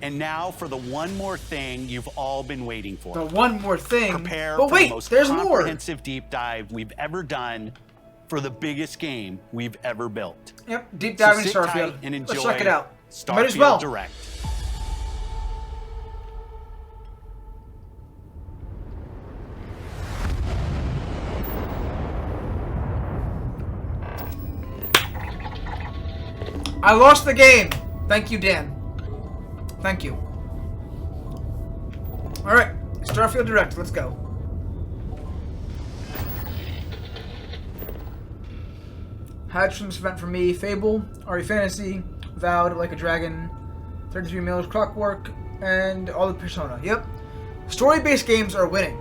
And now for the one more thing you've all been waiting for. The one more thing. Prepare but for wait, the most there's more. comprehensive deep dive we've ever done for the biggest game we've ever built. Yep, deep diving sit Starfield. tight and enjoy Let's check it out. Starfield Might as well. Direct. I lost the game. Thank you, Dan. Thank you. Alright, Starfield Direct, let's go. Hatch from this event for me, Fable, RE Fantasy, Vowed, Like a Dragon, 33 Miller's Clockwork, and all the Persona. Yep. Story-based games are winning.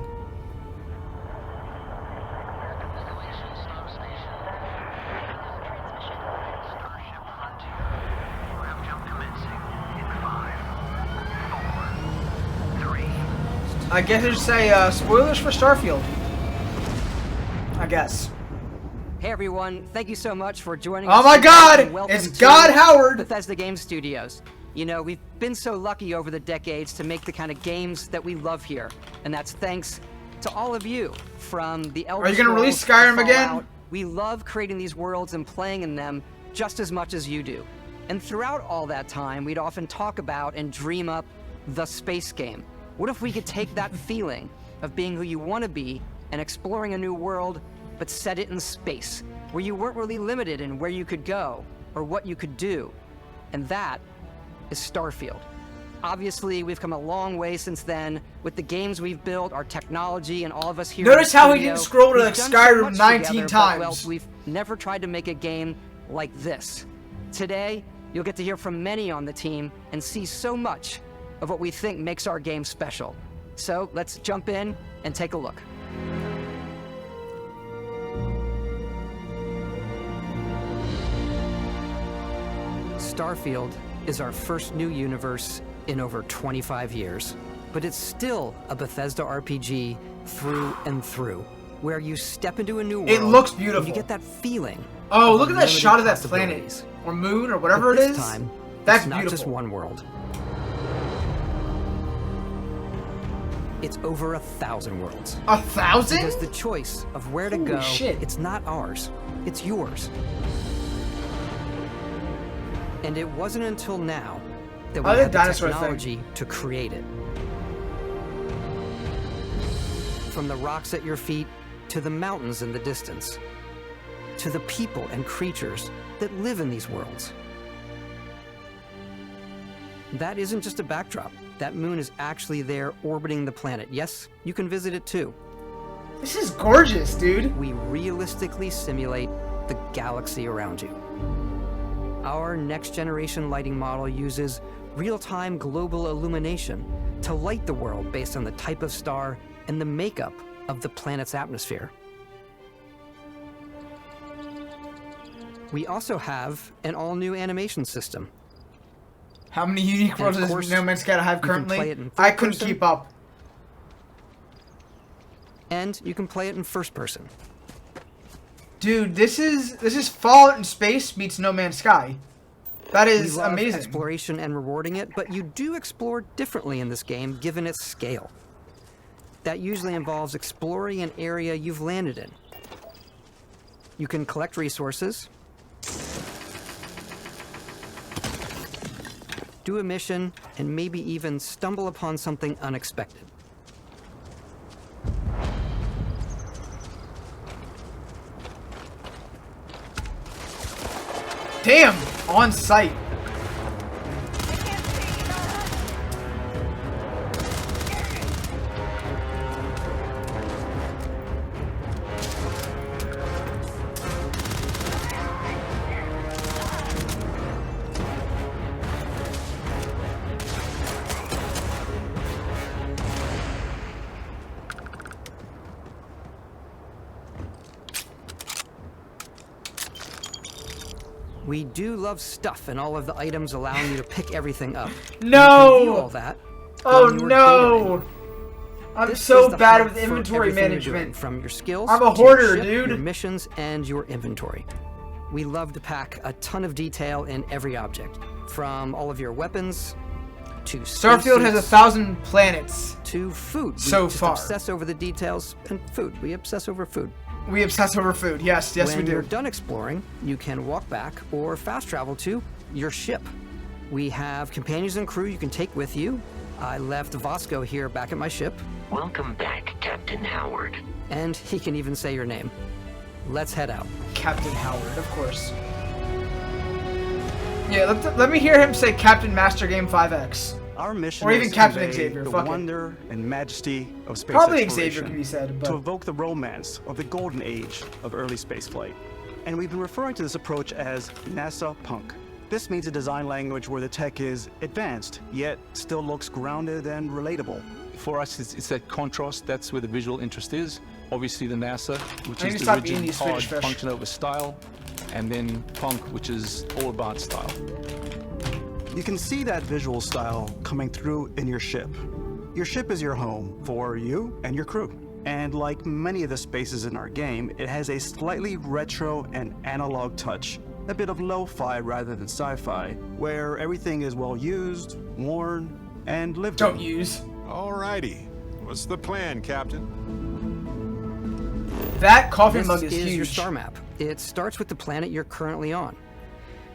I guess I should say spoilers for Starfield. I guess. Hey everyone, thank you so much for joining us. us. Oh my God! It's God Howard! Bethesda Game Studios. You know, we've been so lucky over the decades to make the kind of games that we love here. And that's thanks to all of you. From the Elder Are you gonna release Scrolls Skyrim to Fallout, again? We love creating these worlds and playing in them just as much as you do. And throughout all that time, we'd often talk about and dream up the space game. What if we could take that feeling of being who you want to be and exploring a new world, but set it in space, where you weren't really limited in where you could go or what you could do? And that is Starfield. Obviously, we've come a long way since then with the games we've built, our technology, and all of us here. Notice how he studio. didn't scroll to We've like done so Skyrim much 19 together, times. But, well, we've never tried to make a game like this. Today, you'll get to hear from many on the team and see so much of what we think makes our game special. So let's jump in and take a look. Starfield is our first new universe in over 25 years, but it's still a Bethesda RPG through and through, where you step into a new world. It looks beautiful. And you get that feeling. Oh, of look at that unlimited shot of that planet. possibilities. Or moon, or whatever But it this is. time, That's it's not beautiful. just one world. It's over 1,000 worlds. 1,000? Because the choice of where to Holy go, shit. it's not ours, it's yours. And it wasn't until now that we I like had the the dinosaur technology to create it. From the rocks at your feet, to the mountains in the distance, to the people and creatures that live in these worlds. That isn't just a backdrop. That moon is actually there orbiting the planet. Yes, you can visit it too. This is gorgeous, dude. We realistically simulate the galaxy around you. Our next generation lighting model uses real-time global illumination to light the world based on the type of star and the makeup of the planet's atmosphere. We also have an all-new animation system. How many unique And worlds of does course, No Man's Sky have you can play currently? it in I third couldn't person. keep up. And you can play it in first person. Dude, this is Fallout in space meets No Man's Sky. That We is love amazing. exploration and rewarding it, but you do explore differently in this game given its scale. That usually involves exploring an area you've landed in. You can collect resources, do a mission, and maybe even stumble upon something unexpected. Damn, on site. We do love stuff and all of the items allowing you to pick everything up. No! You can view all that Oh in your no! data menu. I'm This so is the bad hub with for inventory everything you're doing, management. from your skills, I'm a to your hoarder, ship, dude. your missions, and your inventory. We love to pack a ton of detail in every object, from all of your weapons to Starfield has spacesuits, 1,000 planets. to food. We So just far. obsess over the details and food. We obsess over food. We obsess over food. Yes, yes, When we you're do. done exploring, you can walk back or fast travel to your ship. We have companions and crew you can take with you. I left Vasco here back at my ship, Welcome back, Captain Howard. and he can even say your name. Let's head out. Captain Howard, of course. Yeah, let me hear him say Captain Master Game 5X. Our mission Or even is to Captain convey Xavier, the fuck it. wonder and majesty of space Probably exploration, Xavier can be said, but to evoke the romance of the golden age of early spaceflight. And we've been referring to this approach as NASA Punk. This means a design language where the tech is advanced, yet still looks grounded and relatable. For us, it's that contrast. That's where the visual interest is. Obviously, the NASA, which I need is to the stop eating rigid, these hard Swedish fish. function over style, and then Punk, which is all about style. You can see that visual style coming through in your ship. Your ship is your home for you and your crew. And like many of the spaces in our game, it has a slightly retro and analog touch, a bit of lo-fi rather than sci-fi, where everything is well used, worn, and lived don't in. use. Alrighty. What's the plan, Captain? That coffee This mug is is your huge. star map. It starts with the planet you're currently on.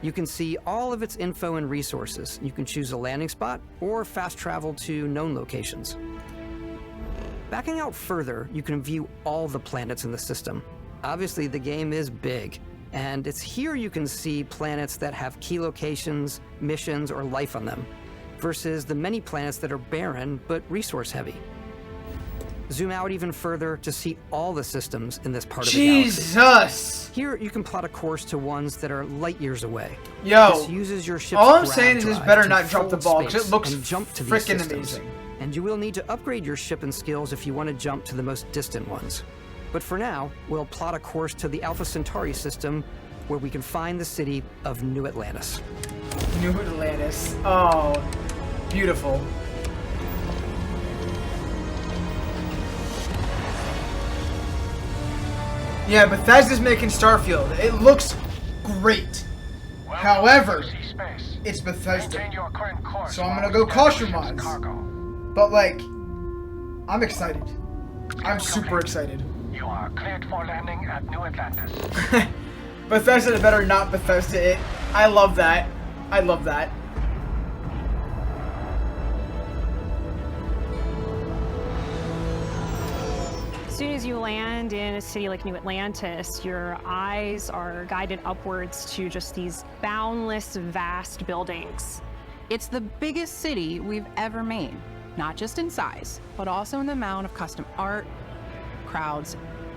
You can see all of its info and resources. You can choose a landing spot or fast travel to known locations. Backing out further, you can view all the planets in the system. Obviously, the game is big, and it's here you can see planets that have key locations, missions, or life on them, versus the many planets that are barren but resource heavy. Zoom out even further to see all the systems in this part of the galaxy. Jesus! Here, you can plot a course to ones that are light years away. Yo, This uses your ship's all I'm grav saying is this drive better to not drop the fold ball, 'cause space it looks and jump to these freaking systems. amazing. And you will need to upgrade your ship and skills if you want to jump to the most distant ones. But for now, we'll plot a course to the Alpha Centauri system, where we can find the city of New Atlantis. New Atlantis. Oh, beautiful. Yeah, Bethesda's making Starfield. It looks great. However, it's Bethesda. So I'm gonna go caution-wise. But like, I'm excited. I'm super excited. You are cleared for landing at New Atlantis. Bethesda better not Bethesda it. I love that. I love that. As soon as you land in a city like New Atlantis, your eyes are guided upwards to just these boundless, vast buildings. It's the biggest city we've ever made, not just in size, but also in the amount of custom art, crowds,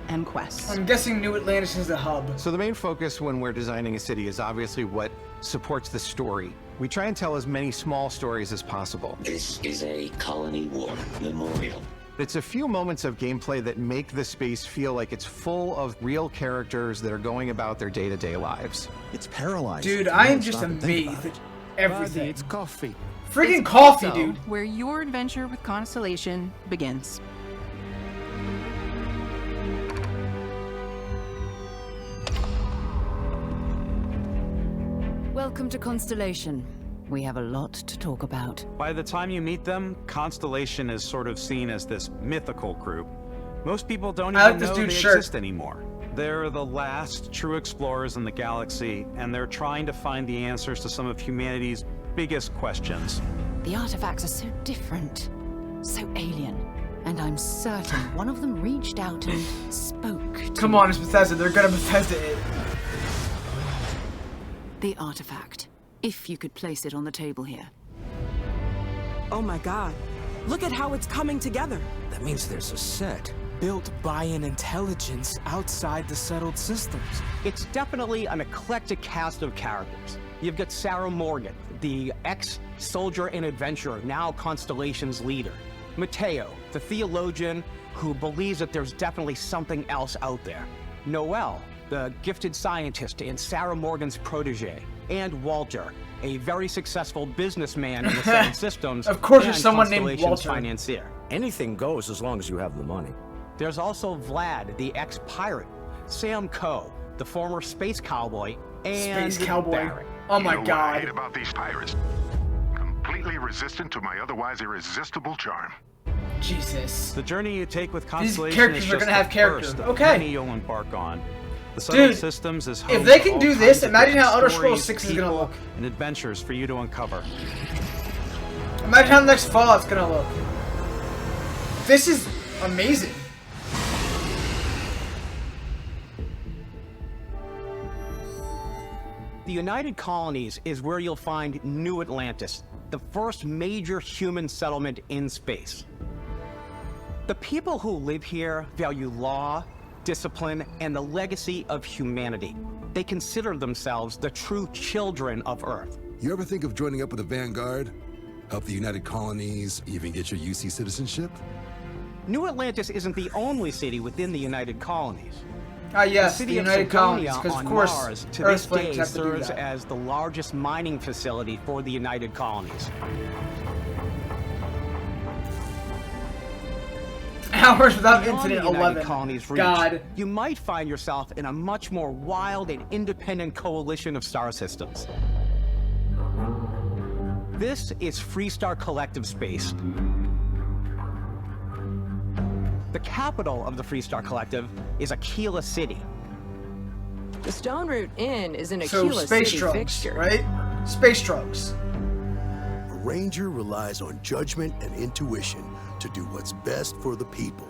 and quests. I'm guessing New Atlantis is the hub. So the main focus when we're designing a city is obviously what supports the story. We try and tell as many small stories as possible. This is a Colony War memorial. It's a few moments of gameplay that make the space feel like it's full of real characters that are going about their day-to-day lives. It's paralyzed. Dude, I am just amazed at everything. It's coffee. Freaking It's coffee, also dude. where your adventure with Constellation begins. Welcome to Constellation. We have a lot to talk about. By the time you meet them, Constellation is sort of seen as this mythical group. Most people don't I like even this know they dude's shirt. exist anymore. They're the last true explorers in the galaxy, and they're trying to find the answers to some of humanity's biggest questions. The artifacts are so different, so alien, and I'm certain one of them reached out and spoke to Come on, it's Bethesda. They're gonna Bethesda it. the artifact. If you could place it on the table here. Oh my god. Look at how it's coming together. That means there's a set built by an intelligence outside the settled systems. It's definitely an eclectic cast of characters. You've got Sarah Morgan, the ex-soldier and adventurer, now Constellation's leader. Mateo, the theologian who believes that there's definitely something else out there. Noel, the gifted scientist and Sarah Morgan's protege. And Walter, a very successful businessman in the Settled Systems. Of course and there's someone named Constellation's Walter. financier. Anything goes as long as you have the money. There's also Vlad, the ex-pirate. Sam Coe, the former space cowboy. And Space cowboy. Barrett. Oh my You know god. what I hate about these pirates? Completely resistant to my otherwise irresistible charm. Jesus. The journey you take with These Constellation characters is are just gonna have the character. first of Okay. many you'll embark on. The Settled Dude, Systems is home if they to can all do kinds this, of imagine how different Elder Scrolls stories, 6 is gonna people, look. and adventures for you to uncover. Imagine how the next Fallout's gonna look. This is amazing. The United Colonies is where you'll find New Atlantis, the first major human settlement in space. The people who live here value law, discipline, and the legacy of humanity. They consider themselves the true children of Earth. You ever think of joining up with the Vanguard? Help the United Colonies, even get your UC citizenship? New Atlantis isn't the only city within the United Colonies. Ah, yes, the the city of United Colonies, Sigonia because of on course, Mars to this Earthlings day have to do serves that. as the largest mining facility for the United Colonies. Hours without Beyond incident, the United 11. Colonies reach, God. you might find yourself in a much more wild and independent coalition of star systems. This is Freestar Collective Space. The capital of the Freestar Collective is Aquila City. The Stone Root Inn is an So Aquila space City drugs, fixture. right? Space drugs. A ranger relies on judgment and intuition to do what's best for the people.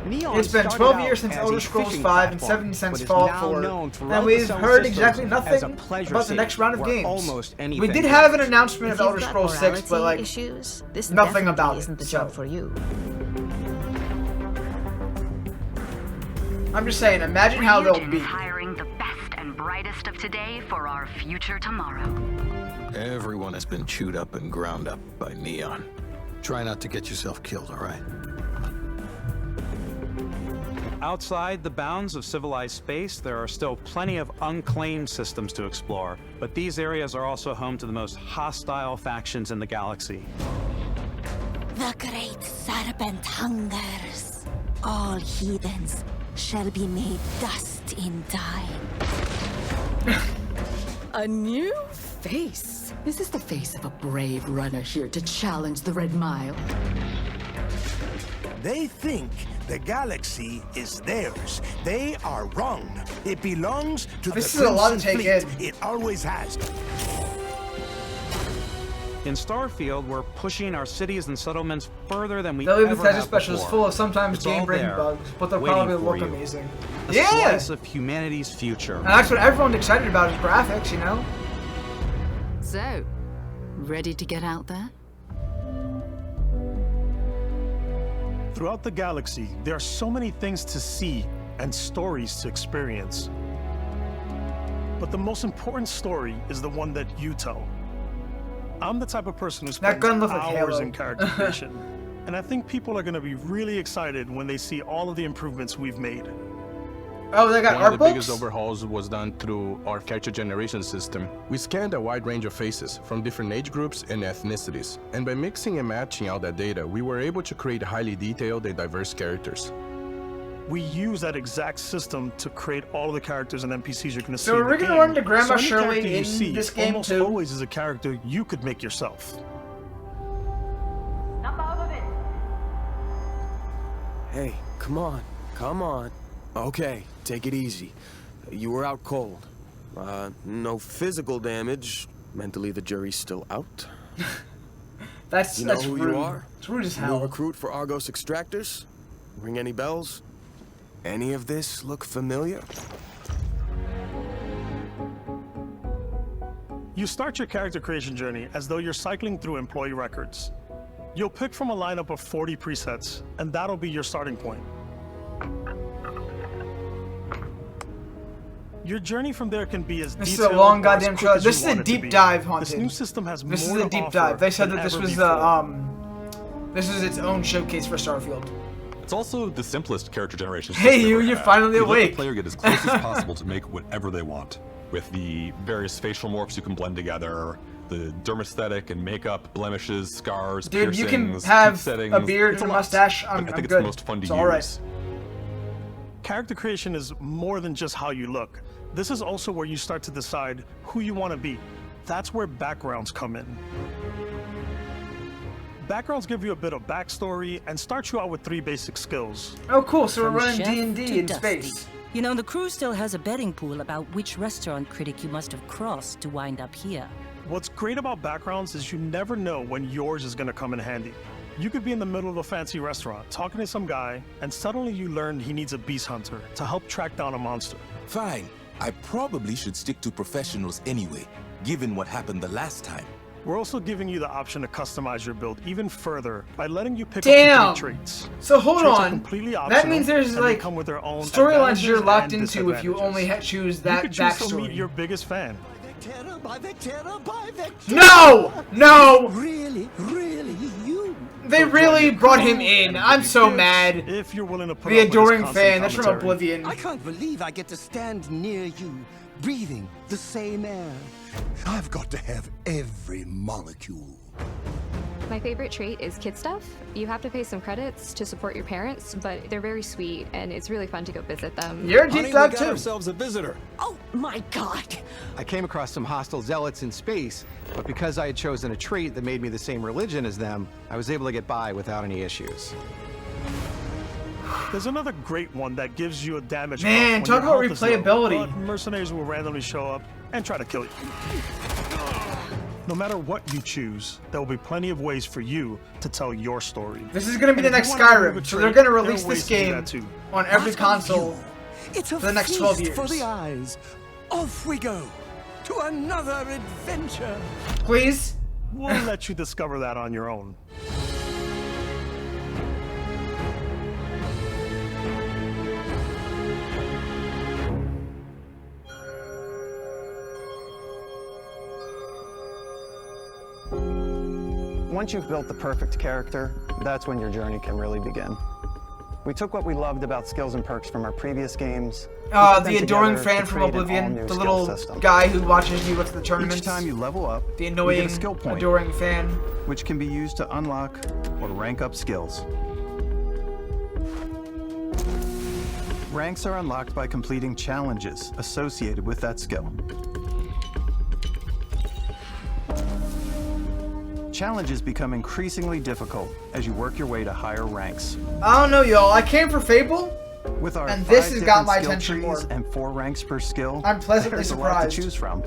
Neon It's been started 12 out years since as Elder a Scrolls fishing 5 and platform, 7 since but is Fallout now 4, known throughout and the we've solar heard system exactly as nothing a pleasure about the city next round of where games. almost We anything did have an happens. announcement If of Elder you've got Scrolls 6, but morality like issues, this nothing definitely about isn't it. the So job for you. I'm just saying, imagine how they'll be. Hiring the best and brightest of today for our future tomorrow. Everyone has been chewed up and ground up by Neon. Try not to get yourself killed, all right? Outside the bounds of civilized space, there are still plenty of unclaimed systems to explore, but these areas are also home to the most hostile factions in the galaxy. The great serpent hungers. All heathens shall be made dust in time. A new face. Is this the face of a brave runner here to challenge the Red Mile? They think the galaxy is theirs. They are wrong. It belongs to This the is a lot to Crimson take Fleet. in. It always has. In Starfield, we're pushing our cities and settlements further than we Daily ever Bethesda have special is before. full of sometimes It's all game-breaking there, bugs, but they'll waiting probably for look you. amazing. A Yeah! slice of humanity's future. And that's what everyone's excited about is graphics, you know? So, ready to get out there? Throughout the galaxy, there are so many things to see and stories to experience. But the most important story is the one that you tell. I'm the type of person who That spends gun looked like hours Halo. in character creation. And I think people are going to be really excited when they see all of the improvements we've made. Oh, they got One art of the biggest books? overhauls was done through our character generation system. We scanned a wide range of faces from different age groups and ethnicities. And by mixing and matching all that data, we were able to create highly detailed and diverse characters. We use that exact system to create all of the characters and NPCs you're going to see. So in are we the gonna game. run into Grandma So any Shirley character you in see this game almost too? always is a character you could make yourself. Hey, come on, come on. Okay, take it easy. You were out cold. No physical damage. Mentally, the jury's still out. That's You know that's who rude. you are? It's rude as New hell. recruit for Argos Extractors? Ring any bells? Any of this look familiar? You start your character creation journey as though you're cycling through employee records. You'll pick from a lineup of 40 presets, and that'll be your starting point. Your journey from there can be as This is detailed a long or as goddamn quick trailer. as This you is a want it to deep be. dive, This Haunted. new system has This more is a to deep offer dive. They said than that this ever was this is its own showcase for Starfield. It's also the simplest character generation Hey, system you, ever you're had. finally You let awake. the player get as close as possible to make whatever they want. With the various facial morphs you can blend together, the dermesthetic and makeup, blemishes, scars, Dude, you piercings, can have teeth settings. a beard It's and a lot, mustache. but I'm I think good. it's the most fun to It's use. all right. Character creation is more than just how you look. This is also where you start to decide who you want to be. That's where backgrounds come in. Backgrounds give you a bit of backstory and start you out with 3 basic skills. Oh, cool. So we're From running chef D&D to in dusty. space. You know, the crew still has a betting pool about which restaurant critic you must have crossed to wind up here. What's great about backgrounds is you never know when yours is gonna come in handy. You could be in the middle of a fancy restaurant talking to some guy, and suddenly you learn he needs a beast hunter to help track down a monster. Fine. I probably should stick to professionals anyway, given what happened the last time. We're also giving you the option to customize your build even further by letting you pick Damn! up complete traits. So hold Traits are on. completely That optional, means there's and they like come with their own storylines you're advantages locked and into if you only choose You that could choose to meet backstory. your biggest fan. No! No! Really? You? They really brought him in. I'm so mad. If you're willing to put The up with his adoring constant fan. That's from commentary. Oblivion. I can't believe I get to stand near you, breathing the same air. I've got to have every molecule. My favorite trait is kid stuff. You have to pay some credits to support your parents, but they're very sweet, and it's really fun to go visit them. You're a deep Honey, dive we got too. ourselves a visitor. Oh my god! I came across some hostile zealots in space, but because I had chosen a trait that made me the same religion as them, I was able to get by without any issues. There's another great one that gives you a damage buff Man, when talk your about health is low, replayability. but mercenaries will randomly show up and try to kill you. No matter what you choose, there will be plenty of ways for you to tell your story. This is gonna be And the if next you wanna remove a Skyrim, so trait, they're gonna there are release ways this to do game that too. on every console It's a for the next 12 feast years. for the eyes. Off we go to another adventure. Please? We'll let you discover that on your own. Once you've built the perfect character, that's when your journey can really begin. We took what we loved about skills and perks from our previous games. The adoring fan from Oblivion, the little guy who watches you at the tournaments. Each time you level up, the you annoying, get a skill point, adoring fan, which can be used to unlock or rank up skills. Ranks are unlocked by completing challenges associated with that skill. Challenges become increasingly difficult as you work your way to higher ranks. I don't know, y'all. I came for Fable, With our and this 5 has got different my skill attention trees more. and 4 ranks per skill, I'm pleasantly there's a lot to surprised. choose from.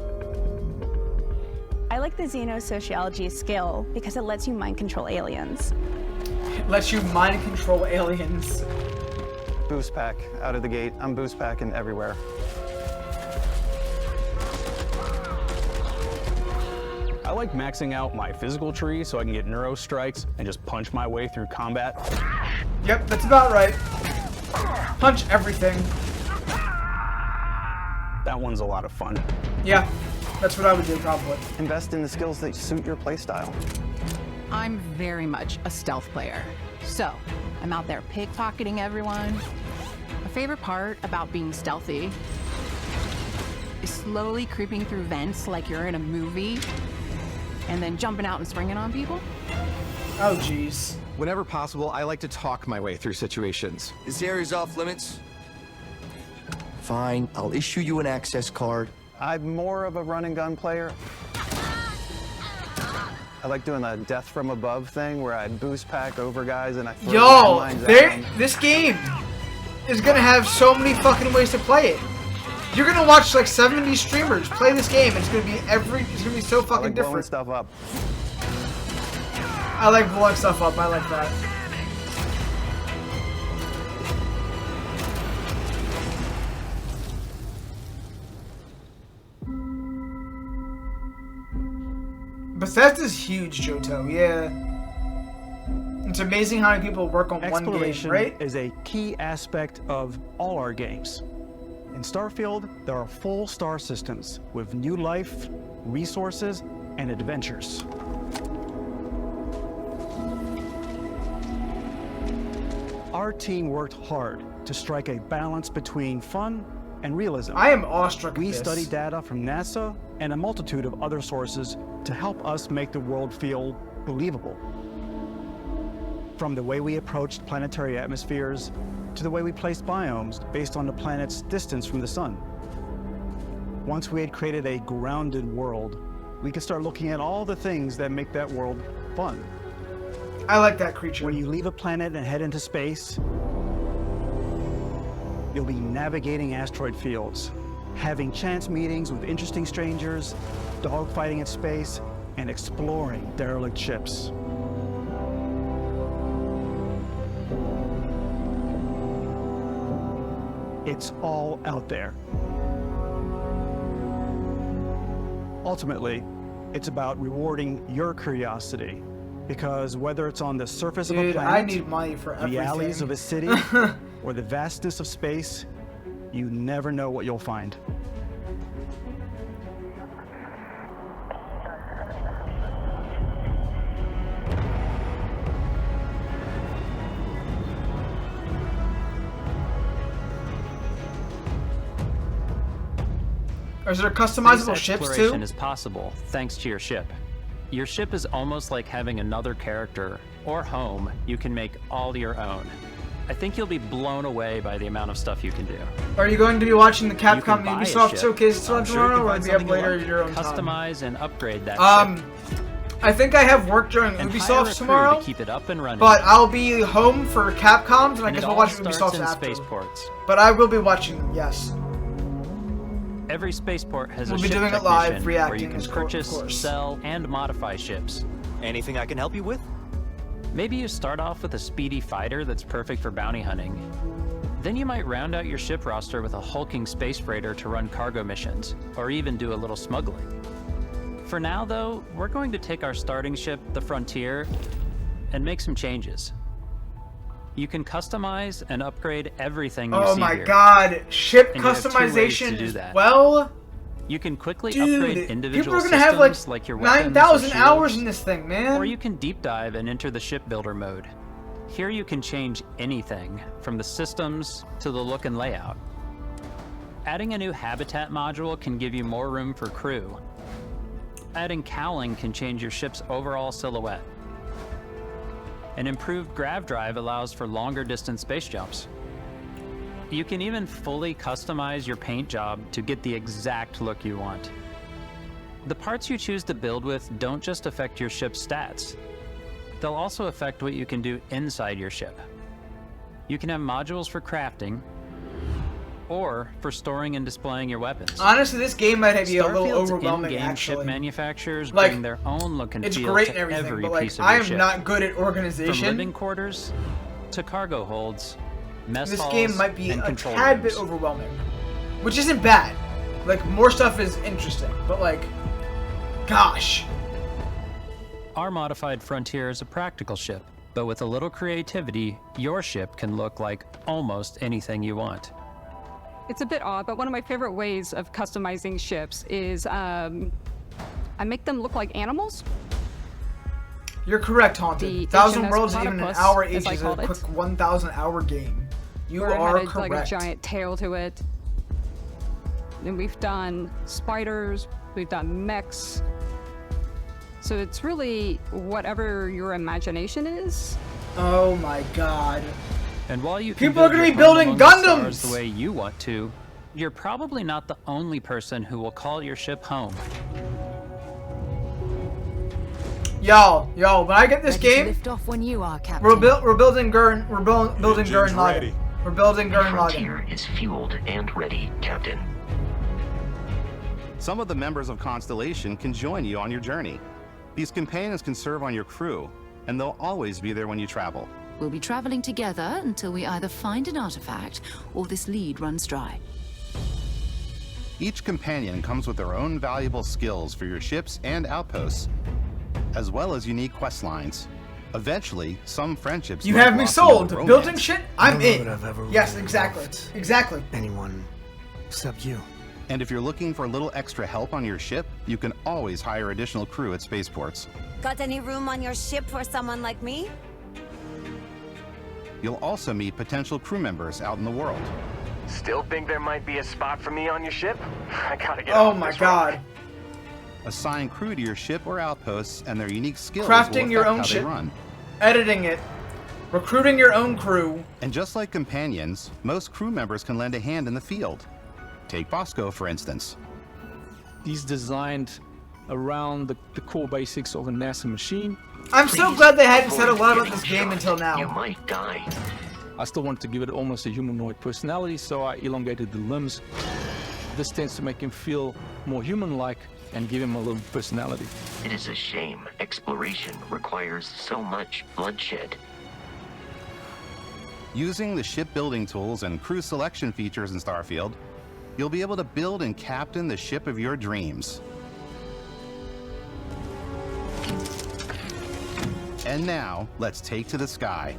I like the Xenosociology skill because it lets you mind control aliens. It lets you mind control aliens. Boost pack out of the gate. I'm boost packing everywhere. I like maxing out my physical tree so I can get neuro strikes and just punch my way through combat. Yep, that's about right. Punch everything. That one's a lot of fun. Yeah, that's what I would do probably. Invest in the skills that suit your playstyle. I'm very much a stealth player. So, I'm out there pickpocketing everyone. My favorite part about being stealthy is slowly creeping through vents like you're in a movie and then jumping out and springing on people. Oh, jeez. Whenever possible, I like to talk my way through situations. This area's off limits. Fine, I'll issue you an access card. I'm more of a run and gun player. I like doing the death from above thing where I boost pack over guys and I throw landmines at them. This game is gonna have so many fucking ways to play it. You're gonna watch like 70 streamers play this game, and it's gonna be so fucking I like blowing different. stuff up. I like blowing stuff up. I like that. Bethesda's huge, Johto. Yeah. It's amazing how many people work on one game, Exploration right? is a key aspect of all our games. In Starfield, there are full star systems with new life, resources, and adventures. Our team worked hard to strike a balance between fun and realism. I am awestruck. We at this. study data from NASA and a multitude of other sources to help us make the world feel believable. From the way we approached planetary atmospheres to the way we placed biomes based on the planet's distance from the sun. Once we had created a grounded world, we can start looking at all the things that make that world fun. I like that creature. When you leave a planet and head into space, you'll be navigating asteroid fields, having chance meetings with interesting strangers, dogfighting in space, and exploring derelict ships. It's all out there. Ultimately, it's about rewarding your curiosity, because whether it's on the surface of a planet, I need money for everything. the alleys of a city, or the vastness of space, you never know what you'll find. Is there customizable Space ships exploration too? is possible thanks to your ship. Your ship is almost like having another character or home you can make all your own. I think you'll be blown away by the amount of stuff you can do. Are you going to be watching the Capcom buy a Ubisoft ship. showcase I'm sure you tomorrow, can or find be up something you later like. at your own time? Customize and upgrade that ship. I think I have work during And hire a Ubisoft crew tomorrow, to keep it up and running. but I'll be home for Capcom's, and I And guess it we'll all watch starts Ubisoft's in after. spaceports. But I will be watching them, yes. Every spaceport has We'll a be ship doing it live, technician where reacting, you can of purchase, course. sell, and modify ships. Anything I can help you with? Maybe you start off with a speedy fighter that's perfect for bounty hunting. Then you might round out your ship roster with a hulking space freighter to run cargo missions, or even do a little smuggling. For now, though, we're going to take our starting ship, the Frontier, and make some changes. You can customize and upgrade everything you see Oh my here. god, ship And you have 2 ways to customization do as that. well? You can quickly Dude, upgrade individual people are gonna have systems like your weapons 9,000 or hours shields, in this thing, man. or you can deep dive and enter the shipbuilder mode. Here you can change anything, from the systems to the look and layout. Adding a new habitat module can give you more room for crew. Adding cowling can change your ship's overall silhouette. An improved grav drive allows for longer distance space jumps. You can even fully customize your paint job to get the exact look you want. The parts you choose to build with don't just affect your ship's stats. They'll also affect what you can do inside your ship. You can have modules for crafting, or for storing and displaying your weapons. Honestly, this game might be a little Starfield's overwhelming, in-game actually. ship manufacturers Like, bring their own look and it's feel great to and everything, every but like, piece of I your am ship. not good at From organization. living quarters to cargo holds, mess This halls, game might be and a control tad rooms. bit overwhelming, which isn't bad. Like, more stuff is interesting, but like, gosh. Our modified Frontier is a practical ship, but with a little creativity, your ship can look like almost anything you want. It's a bit odd, but one of my favorite ways of customizing ships is I make them look like animals. You're correct, Haunted. The 1,000 HMS Worlds, even an Platypus, hour as each, I is a called it. quick 1,000-hour game. You Where it are had correct. like a giant tail to it. And we've done spiders, we've done mechs. So it's really whatever your imagination is. Oh my god. And while you can People are build gonna your be home building among the stars Gundams! the way you want to, you're probably not the only person who will call your ship home. Yo, when I get this Ready to game, lift off when you are, Captain. we're building Gurren Lagann. ready. We're building The Gurren Frontier Lagann. is fueled and ready, Captain. Some of the members of Constellation can join you on your journey. These companions can serve on your crew, and they'll always be there when you travel. We'll be traveling together until we either find an artifact or this lead runs dry. Each companion comes with their own valuable skills for your ships and outposts, as well as unique quest lines. Eventually, some friendships You might have me blossom into sold. romance. Building shit? I'm I don't know in. that I've ever Yes, really exactly. loved Exactly. anyone except you. And if you're looking for a little extra help on your ship, you can always hire additional crew at spaceports. Got any room on your ship for someone like me? You'll also meet potential crew members out in the world. Still think there might be a spot for me on your ship? I gotta get Oh off my this god. Assign crew to your ship or outposts, and their unique skills Crafting will your affect own how ship. they run. Editing it. Recruiting your own crew. And just like companions, most crew members can lend a hand in the field. Take Bosco, for instance. He's designed around the core basics of a NASA machine. I'm so glad they hadn't said a lot about this game until now. You might die. I still wanted to give it almost a humanoid personality, so I elongated the limbs. This tends to make him feel more human-like and give him a little personality. It is a shame exploration requires so much bloodshed. Using the shipbuilding tools and crew selection features in Starfield, you'll be able to build and captain the ship of your dreams. And now, let's take to the sky.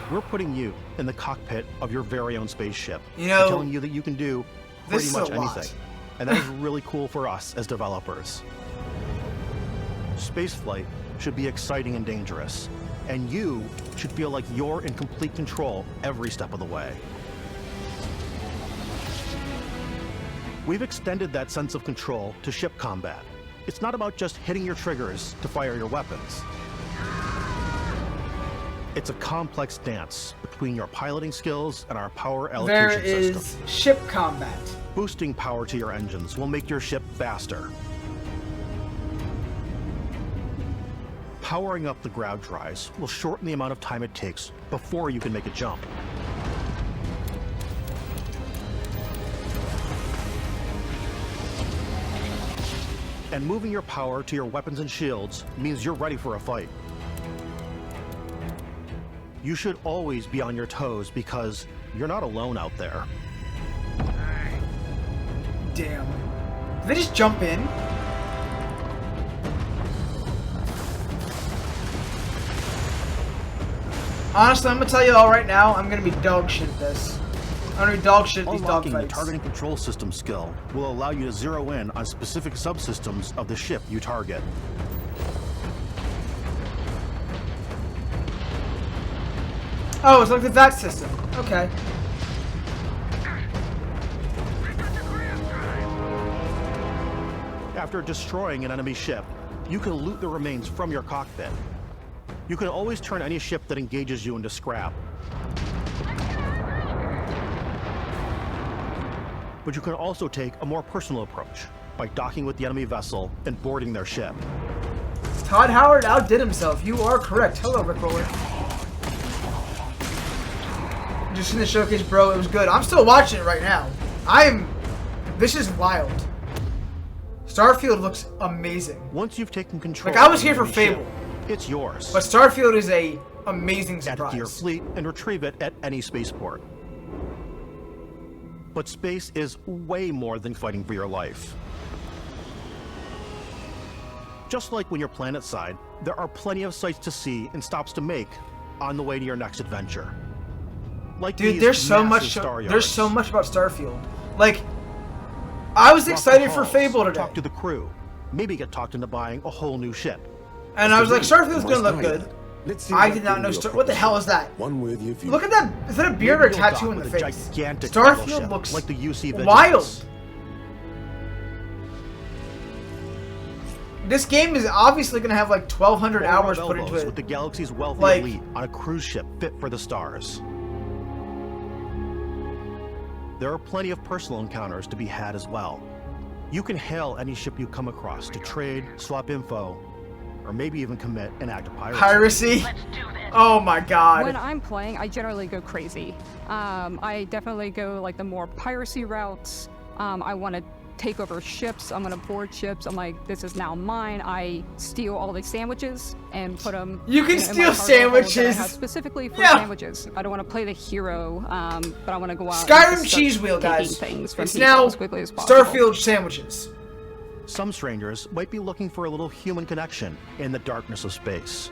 We're putting you in the cockpit of your very own spaceship. You know, and telling you that you can do pretty this much is a lot. anything. And that is really cool for us as developers. Spaceflight should be exciting and dangerous, and you should feel like you're in complete control every step of the way. We've extended that sense of control to ship combat. It's not about just hitting your triggers to fire your weapons. It's a complex dance between your piloting skills and our power allocation system. There is ship combat. Boosting power to your engines will make your ship faster. Powering up the ground drives will shorten the amount of time it takes before you can make a jump. And moving your power to your weapons and shields means you're ready for a fight. You should always be on your toes because you're not alone out there. Damn. Did they just jump in? Honestly, I'm gonna tell you all right now, I'm gonna be dog shit at this. I'm gonna be dog shit at these dog Unlocking the fights. targeting control system skill will allow you to zero in on specific subsystems of the ship you target. Oh, it's like the VAT system. Okay. After destroying an enemy ship, you can loot the remains from your cockpit. You can always turn any ship that engages you into scrap. But you can also take a more personal approach by docking with the enemy vessel and boarding their ship. Todd Howard outdid himself. You are correct. Hello, Rickroller. Just in the showcase, bro. It was good. I'm still watching it right now. This is wild. Starfield looks amazing. Once you've taken control, like I was here of for the enemy Fable. ship, it's yours. But Starfield is a amazing surprise. Add it to your fleet and retrieve it at any spaceport. But space is way more than fighting for your life. Just like when you're planetside, there are plenty of sights to see and stops to make on the way to your next adventure. Like dude, these there's so much. There's so much about Starfield. Like, I was excited for Fable today. Talk to the crew. Maybe get talked into buying a whole new ship. And I was like, Starfield's gonna look good. I did not know. What the hell is that? One with you. Look at that! Is that a beard or a tattoo in the face? Gigantic Starfield looks like the UC wild. This game is obviously gonna have like 1,200 hours put into it. With the galaxy's wealthy like, elite on a cruise ship fit for the stars. There are plenty of personal encounters to be had as well. You can hail any ship you come across to trade, swap info, or maybe even commit an act of piracy. Piracy? Oh my god. When I'm playing, I generally go crazy. I definitely go like the more piracy routes. I want to take over ships. I'm going to board ships. I'm like, this is now mine. I steal all the sandwiches and put them. You can steal sandwiches. Specifically for sandwiches. I don't want to play the hero, but I want to go out. Skyrim cheese wheel, guys. It's now as quickly as possible. Starfield sandwiches. Some strangers might be looking for a little human connection in the darkness of space.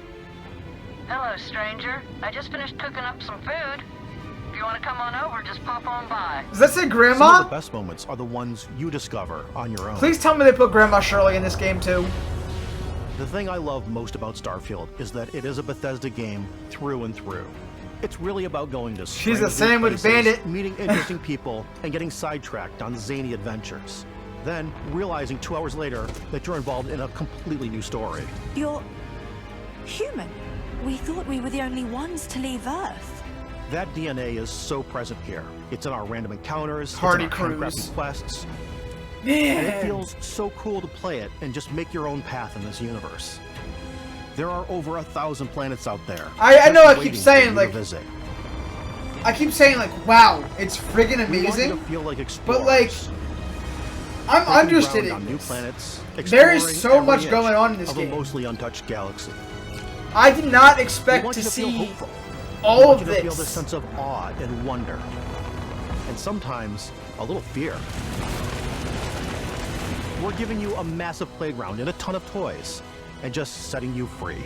Hello, stranger. I just finished cooking up some food. If you want to come on over, just pop on by. Does that say Grandma? Some of the best moments are the ones you discover on your own. Please tell me they put Grandma Shirley in this game too. The thing I love most about Starfield is that it is a Bethesda game through and through. It's really about going to She's a strange sandwich places, bandit. meeting interesting people, and getting sidetracked on zany adventures. Then realizing 2 hours later that you're involved in a completely new story. You're human. We thought we were the only ones to leave Earth. That DNA is so present here. It's in our random encounters, Party it's in our cruise. handcrafted quests. Man. And it feels so cool to play it and just make your own path in this universe. There are over 1,000 planets out there. I know I keep waiting for saying, you like, to visit. I keep saying, like, wow, it's friggin' We want you to amazing. feel like But, like, explorers. I'm Taking understating ground on new this. planets, There is exploring so every much inch going on in this of game. a mostly untouched galaxy. I did not We expect want to you to feel see hopeful. We all want of you to feel this this. sense of awe and wonder, and sometimes a little fear. We're giving you a massive playground and a ton of toys, and just setting you free.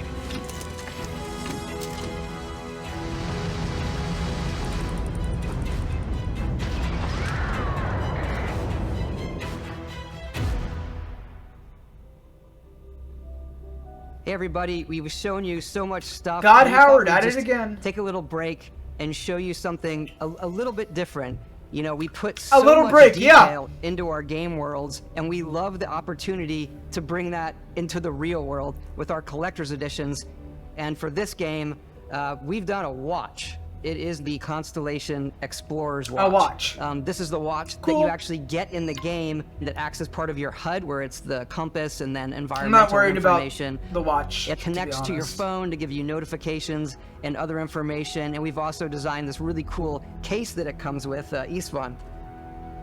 Hey everybody, we've shown you so much stuff. God We thought Howard, we'd at it just again. Take a little break and show you something a little bit different. You know, we put A so little much break, yeah. detail into our game worlds, and we love the opportunity to bring that into the real world with our collector's editions. And for this game, we've done a watch. It is the Constellation Explorer's watch. A watch. This is the watch that you actually get in the game that acts as part of your HUD, where it's the compass and then environmental I'm not worried about information. the watch. It connects to your honest. phone to give you notifications and other information. And we've also designed this really cool case that it comes with, Istvan.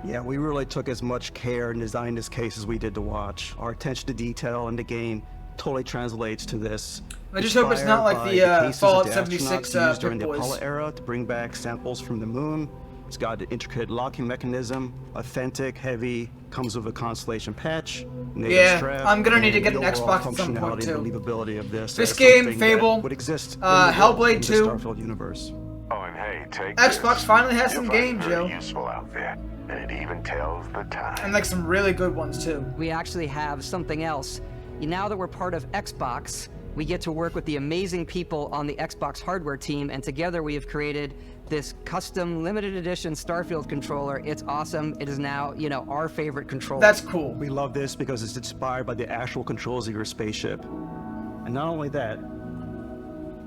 Yeah, we really took as much care in designing this case as we did the watch. Our attention to detail in the game totally translates to this. I just hope it's not like the cases Fallout that 76 astronauts used during the Pip Boys. Apollo era to bring back samples from the moon. It's got an intricate locking mechanism, authentic, heavy, comes with a Constellation patch, native Yeah, strap, I'm gonna need to and get the an overall Xbox at some point, functionality too. and believability of this. This as game, something that Fable, would exist in Hellblade in the 2. Starfield universe. Oh, and hey, take Xbox this. finally has You'll some find games, it very Joe. useful out there, and it even tells the time. And like some really good ones too. We actually have something else. Now that we're part of Xbox, we get to work with the amazing people on the Xbox hardware team, and together we have created this custom limited edition Starfield controller. It's awesome. It is now, you know, our favorite controller. That's cool. We love this because it's inspired by the actual controls of your spaceship. And not only that,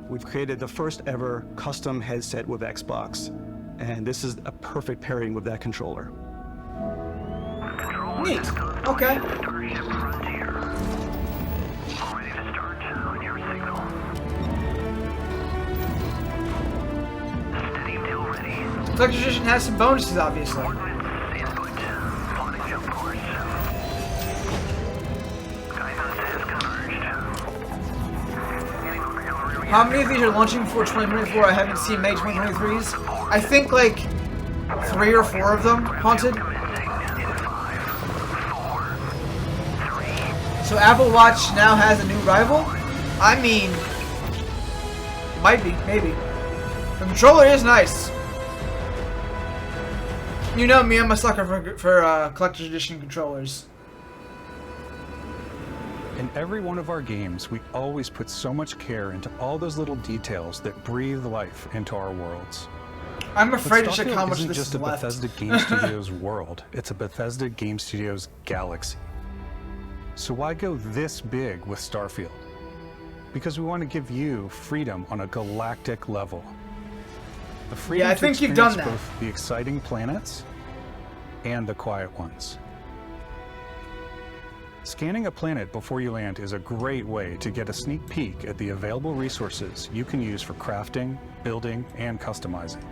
we've created the first ever custom headset with Xbox. And this is a perfect pairing with that controller. Neat. Okay. Collector's Edition has some bonuses, obviously. How many of these are launching before 2024? I haven't seen May 2023's. I think like 3 or 4 of them, Haunted. So Apple Watch now has a new rival? I mean, might be, maybe. The controller is nice. You know me, I'm a sucker for Collector's Edition controllers. In every one of our games, we always put so much care into all those little details that breathe life into our worlds. I'm afraid to But check how Starfield much isn't this just is a left. Bethesda Game Studios world, it's a Bethesda Game Studios galaxy. So why go this big with Starfield? Because we want to give you freedom on a galactic level. The freedom Yeah, I to think you've done experience that. both the exciting planets and the quiet ones. Scanning a planet before you land is a great way to get a sneak peek at the available resources you can use for crafting, building, and customizing.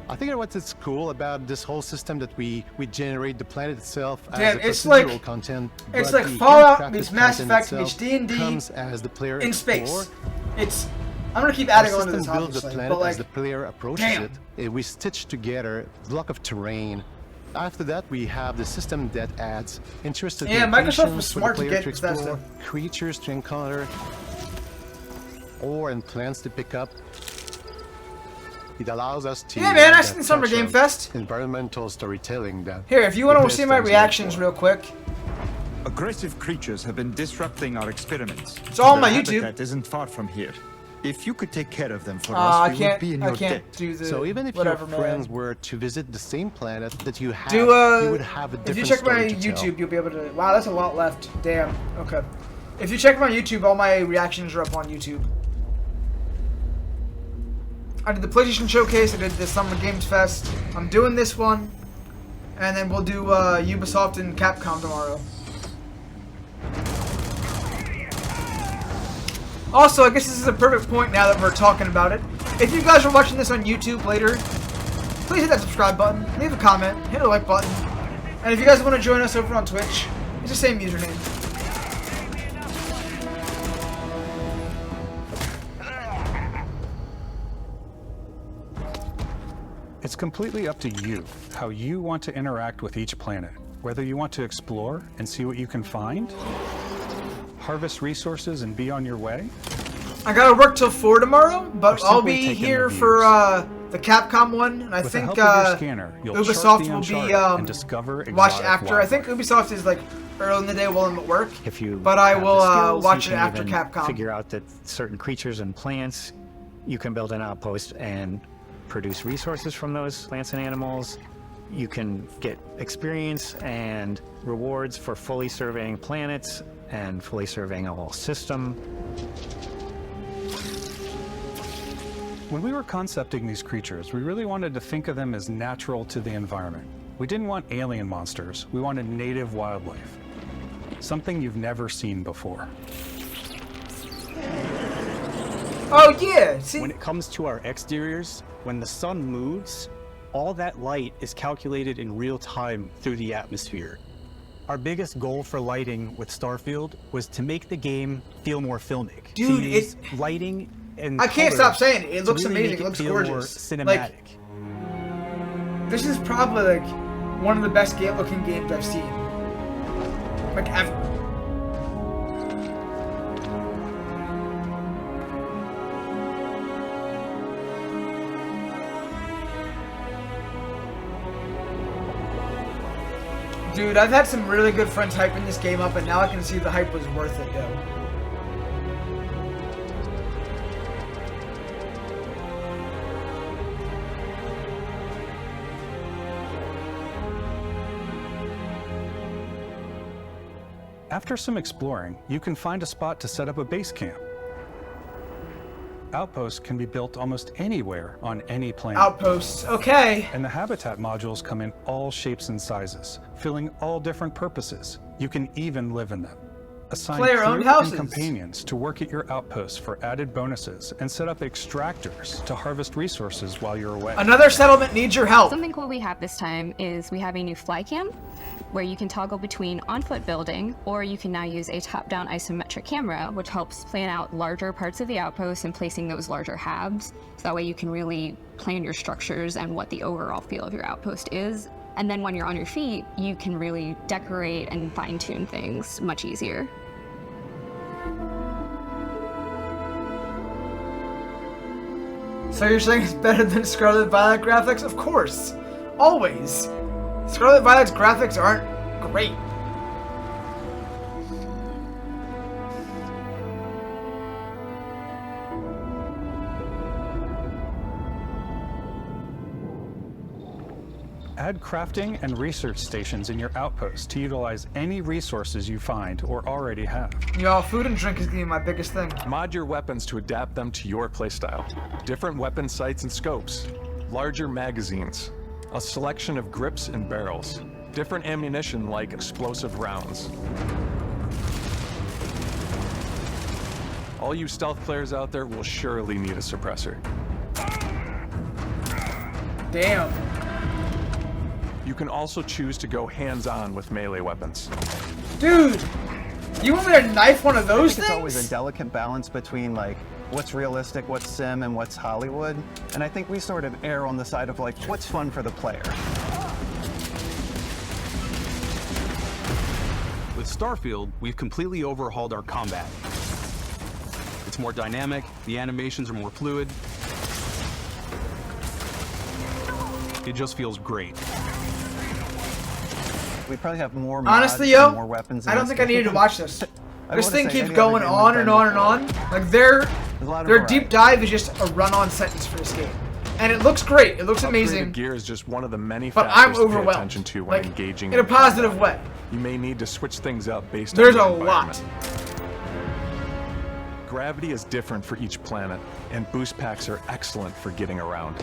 I think what's cool about this whole system that we generate the planet itself as Damn, a it's like- procedural content. it's but like the Fallout handcrafted meets Mass content Effect itself meets D&D comes as the player in space. explore. It's. I'm gonna keep adding Our on to this, system builds the obviously, planet but like, as the player approaches damn. it. We stitch together a block of terrain. After that, we have the system that adds interesting Yeah, Microsoft was locations for the smart to player get to Bethesda. explore, creatures to encounter, and plants to pick up. It allows us to Yeah, man, add I that seen Summer touch Game of Fest. environmental storytelling that Here, if you want to Bethesda see my is known reactions for. real quick, Aggressive creatures have been disrupting our experiments. It's all on Their my YouTube. habitat isn't far from here. If you could take care of them for I us, we can't- would be in I your can't debt. do the So even if whatever, your man. friends were to visit the same planet that you have, Do you would have a if different you check my story to tell. YouTube, you'll be able to. Wow, that's a lot left. Damn. Okay. If you check my YouTube, all my reactions are up on YouTube. I did the PlayStation Showcase. I did the Summer Games Fest. I'm doing this one, and then we'll do Ubisoft and Capcom tomorrow. Also, I guess this is a perfect point now that we're talking about it. If you guys are watching this on YouTube later, please hit that subscribe button, leave a comment, hit a like button. And if you guys want to join us over on Twitch, it's the same username. It's completely up to you how you want to interact with each planet. Whether you want to explore and see what you can find, harvest resources and be on your way. I gotta work till 4 tomorrow, but Or I'll simply be take in here the for the Capcom one, and I With the think help of your scanner, you'll chart Ubisoft the will be uncharted and discover watched exotic after. I think Ubisoft is like early in the day while I'm at work. If you But I have the will skills, watch you it can after even Capcom. Figure out that certain creatures and plants, you can build an outpost and produce resources from those plants and animals. You can get experience and rewards for fully surveying planets and fully surveying a whole system. When we were concepting these creatures, we really wanted to think of them as natural to the environment. We didn't want alien monsters, we wanted native wildlife. Something you've never seen before. Oh yeah! See? When it comes to our exteriors, when the sun moves, all that light is calculated in real time through the atmosphere. Our biggest goal for lighting with Starfield was to make the game feel more filmic. Dude, to use lighting and I can't color stop saying it. It to looks really amazing. make It looks feel more gorgeous. cinematic. This is probably like one of the best looking games I've seen. Like ever. Dude, I've had some really good friends hyping this game up, and now I can see the hype was worth it, though. After some exploring, you can find a spot to set up a base camp. Outposts can be built almost anywhere on any planet. Outposts, okay. And the habitat modules come in all shapes and sizes, filling all different purposes. You can even live in them. Assign Player-owned crew houses. and companions to work at your outposts for added bonuses, and set up extractors to harvest resources while you're away. Another settlement needs your help. Something cool we have this time is we have a new fly cam where you can toggle between on-foot building, or you can now use a top-down isometric camera, which helps plan out larger parts of the outpost and placing those larger halves. So that way you can really plan your structures and what the overall feel of your outpost is. And then when you're on your feet, you can really decorate and fine-tune things much easier. So you're saying it's better than Scarlet Violet graphics? Of course. Always. Scarlet Violet's graphics aren't great. Add crafting and research stations in your outposts to utilize any resources you find or already have. Y'all, food and drink is gonna be my biggest thing. Mod your weapons to adapt them to your playstyle. Different weapon sights and scopes, larger magazines, a selection of grips and barrels, different ammunition like explosive rounds. All you stealth players out there will surely need a suppressor. Damn. You can also choose to go hands-on with melee weapons. Dude, you want me to knife one of those I think things? it's always a delicate balance between like what's realistic, what's sim, and what's Hollywood. And I think we sort of err on the side of like what's fun for the player. With Starfield, we've completely overhauled our combat. It's more dynamic, the animations are more fluid. It just feels great. We probably have more mods Honestly, yo, and more weapons. I don't think I needed to watch this. I This wanna thing say keeps any going other game on we've and done on and on. Like they're Their deep dive is just a run-on sentence for this game. And it looks great. It looks Upgraded amazing. gear is just one of the many But factors I'm to pay overwhelmed. attention to when Like, engaging in a positive combat. way. You may need to switch things up based There's on a the lot. environment. Gravity is different for each planet, and boost packs are excellent for getting around.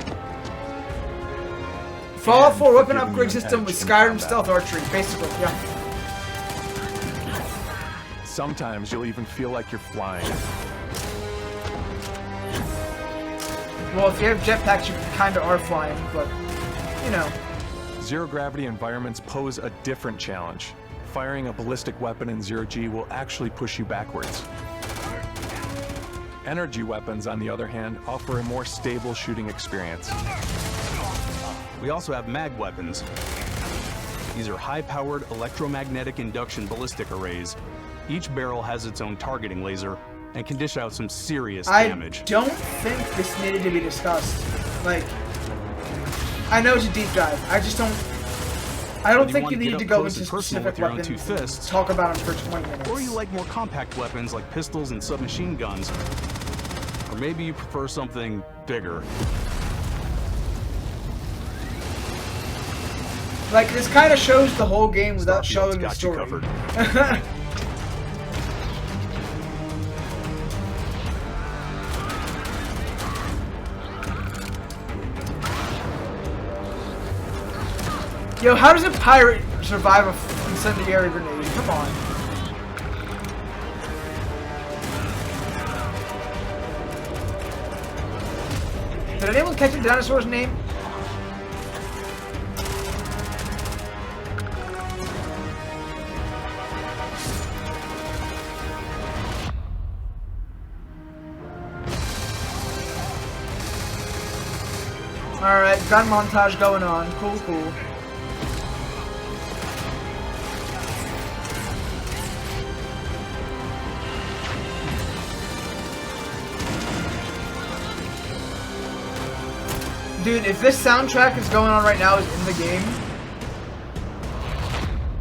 Fallout And 4 for weapon giving you upgrade an system edge with in Skyrim combat. stealth archery, basically, yeah. Sometimes you'll even feel like you're flying. Well, if you have jetpacks, you kind of are flying, but, you know. Zero-gravity environments pose a different challenge. Firing a ballistic weapon in zero-G will actually push you backwards. Energy weapons, on the other hand, offer a more stable shooting experience. We also have mag weapons. These are high-powered electromagnetic induction ballistic arrays. Each barrel has its own targeting laser and can dish out some serious damage. I don't think this needed to be discussed. Like, I know it's a deep dive. I just don't. I don't think you need to go into specific weapons and talk about them for 20 minutes. Or you like more compact weapons like pistols and submachine guns. Or maybe you prefer something bigger. Like, this kind of shows the whole game without showing the got you story. covered. Yo, how does a pirate survive a incendiary grenade? Come on. Did anyone catch the dinosaur's name? Alright, gun montage going on. Cool, cool. Dude, if this soundtrack is going on right now is in the game,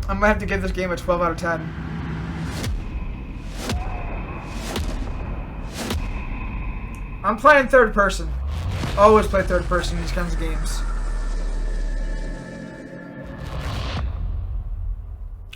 I'm gonna have to give this game a 12 out of 10. I'm playing third person. Always play third person in these kinds of games.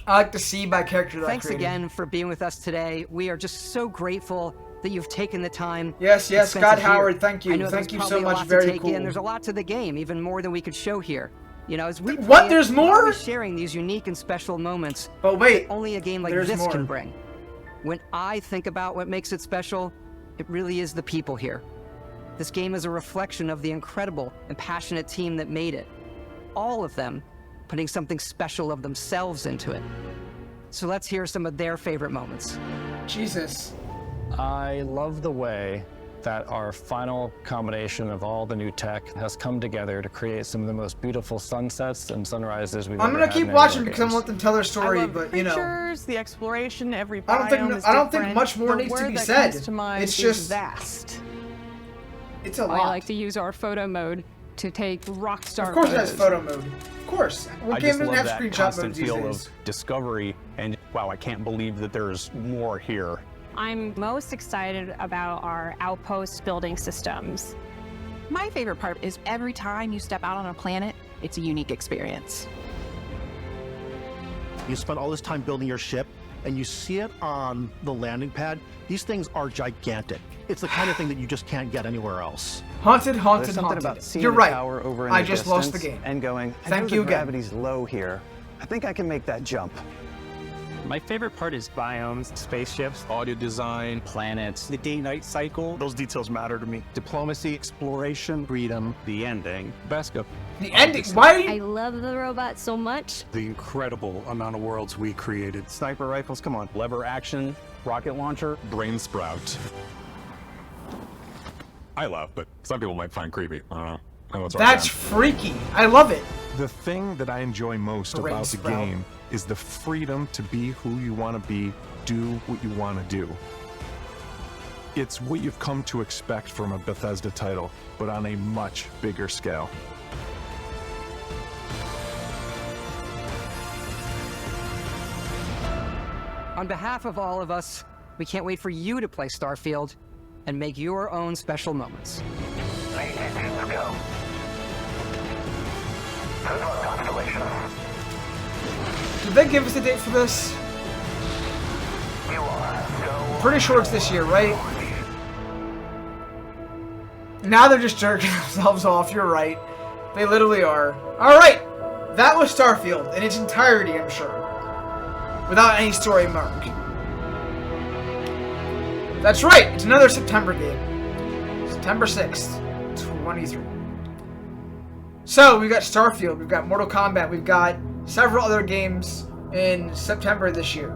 I like to see my character that Thanks I created. again for being with us today. We are just so grateful that you've taken the time. Yes, and spent Scott it here. Howard, thank you. I know Thank there's you probably so a much, lot to very take cool. in. There's a lot to the game, even more than we could show here. You know, as we What? play it, There's we're more? always sharing these unique and special moments. But wait, that only a game like there's this more. can bring. When I think about what makes it special, it really is the people here. This game is a reflection of the incredible and passionate team that made it. All of them putting something special of themselves into it. So let's hear some of their favorite moments. Jesus. I love the way that our final combination of all the new tech has come together to create some of the most beautiful sunsets and sunrises we've I'm ever gonna had keep in any watching of our because I games. want them to tell their story, I love but the you know. creatures, the exploration, every I don't think biome is I don't think different. much more The needs to word be that said. comes to mind It's is just vast. It's a I lot. like to use our photo mode to take rock star Of course it has photos. photo mode. Of course. What I game just doesn't love have that screenshot constant modes these feel days? of discovery and wow, I can't believe that there's more here. I'm most excited about our outpost building systems. My favorite part is every time you step out on a planet, it's a unique experience. You spend all this time building your ship, and you see it on the landing pad. These things are gigantic. It's the kind of thing that you just can't get anywhere else. Haunted, haunted, There's something haunted. about seeing You're the right. tower over in I the just lost the distance game. and going, I Thank know you the again. gravity's low here. I think I can make that jump. My favorite part is biomes, spaceships, audio design, planets. The day-night cycle, those details matter to me. Diplomacy, exploration, freedom, the ending. Beskip. The ending. Why? I love the robot so much. The incredible amount of worlds we created. Sniper rifles, come on. Lever action, rocket launcher, Brain sprout. I laugh, but some people might find creepy. I don't know. I know it's That's freaky. I love it. The thing that I enjoy most Brain about the sprout. game is the freedom to be who you want to be, do what you want to do. It's what you've come to expect from a Bethesda title, but on a much bigger scale. On behalf of all of us, we can't wait for you to play Starfield. and make your own special moments. Let's go. Good luck, Constellation. Did they give us a date for this? You are so... Pretty sure it's this year, right? Now they're just jerking themselves off, you're right. They literally are. Alright! That was Starfield in its entirety, I'm sure. Without any story mark. That's right! It's another September game. September 6th, 23. So, we've got Starfield, we've got Mortal Kombat, we've got several other games in September this year.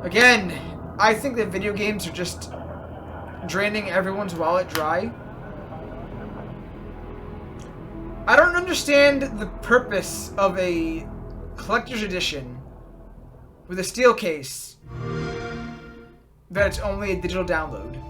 Again, I think that video games are just draining everyone's wallet dry. I don't understand the purpose of a collector's edition with a steel case that it's only a digital download.